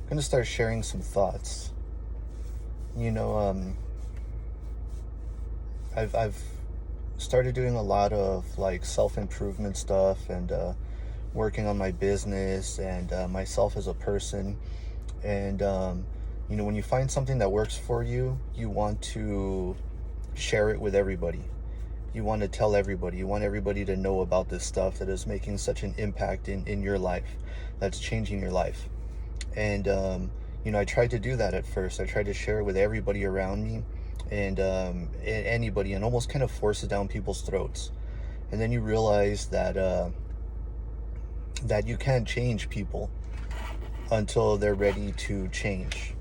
I'm gonna start sharing some thoughts. You know, I've started doing a lot of like self-improvement stuff and working on my business and myself as a person. And when you find something that works for you, you want to share it with everybody. You want to tell everybody. You want everybody to know about this stuff that is making such an impact in your life, that's changing your life. And I tried to do that at first. I tried to share it with everybody around me, and anybody, and almost kind of force it down people's throats. And then you realize that you can't change people until they're ready to change.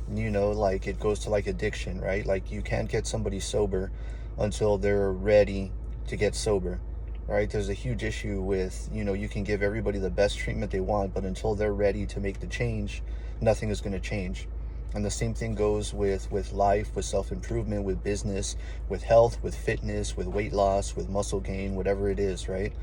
Like it goes to like addiction, right? Like you can't get somebody sober until they're ready to get sober, right? There's a huge issue with, you can give everybody the best treatment they want, but until they're ready to make the change, nothing is going to change. And the same thing goes with life, with self-improvement, with business, with health, with fitness, with weight loss, with muscle gain, whatever it is, right?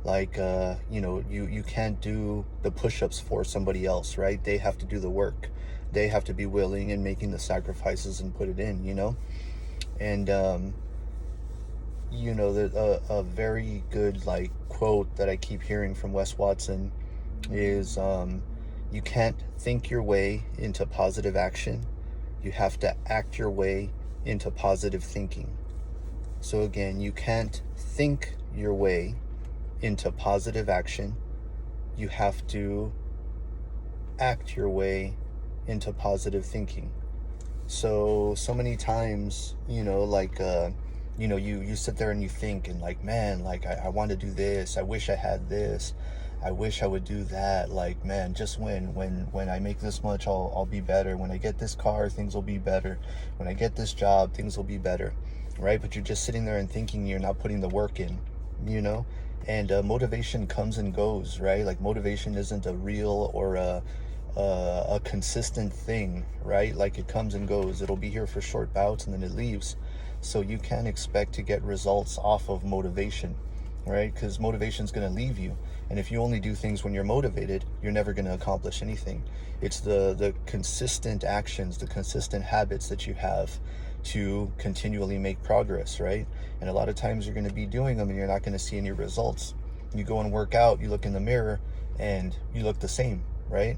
Like you can't do the push-ups for somebody else, right? They have to do the work. They have to be willing and making the sacrifices and put it in. And there's a very good like quote that I keep hearing from Wes Watson is you can't think your way into positive action. You have to act your way into positive thinking. So again, you can't think your way into positive action. You have to act your way into positive thinking. So many times, you sit there and you think and like, man, like I want to do this. I wish I had this. I wish I would do that. Like, man, just when I make this much, I'll be better. When I get this car, things will be better. When I get this job, things will be better, right? But you're just sitting there and thinking, you're not putting the work in, you know? And motivation comes and goes, right? Like motivation isn't a real or a consistent thing, right? Like it comes and goes. It'll be here for short bouts and then it leaves. So you can't expect to get results off of motivation, right? Because motivation is going to leave you. And if you only do things when you're motivated, you're never going to accomplish anything. It's the consistent actions, the consistent habits that you have to continually make progress, right? And a lot of times you're going to be doing them and you're not going to see any results. You go and work out, you look in the mirror and you look the same, right?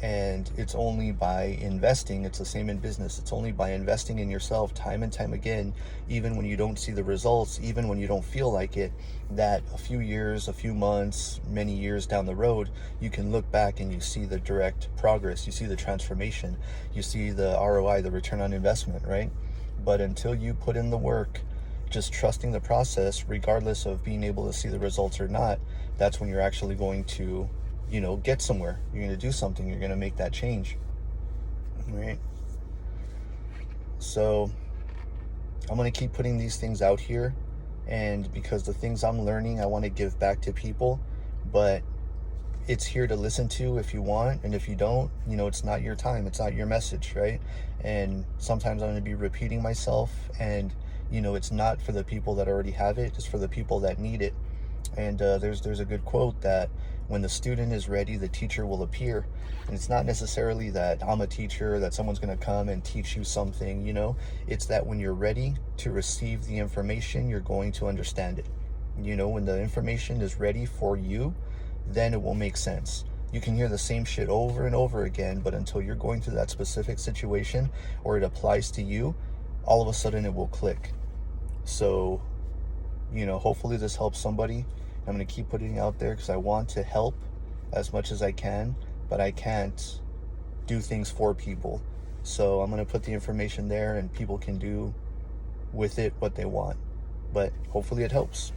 And it's only by investing, it's the same in business, it's only by investing in yourself time and time again, even when you don't see the results, even when you don't feel like it, that a few years, a few months, many years down the road, you can look back and you see the direct progress, you see the transformation, you see the ROI, the return on investment, right? But until you put in the work, just trusting the process, regardless of being able to see the results or not, that's when you're actually going to get somewhere. You're going to do something. You're going to make that change, right? So I'm going to keep putting these things out here, and because the things I'm learning, I want to give back to people, but it's here to listen to if you want, and if you don't, it's not your time, it's not your message, right? And sometimes I'm going to be repeating myself, and it's not for the people that already have it, it's for the people that need it. And there's a good quote that when the student is ready, the teacher will appear. And it's not necessarily that I'm a teacher, that someone's going to come and teach you something, it's that when you're ready to receive the information, you're going to understand it. When the information is ready for you, then it will make sense. You can hear the same shit over and over again, but until you're going through that specific situation or it applies to you, all of a sudden it will click. So hopefully this helps somebody. I'm going to keep putting it out there because I want to help as much as I can, but I can't do things for people. So I'm going to put the information there and people can do with it what they want. But hopefully it helps.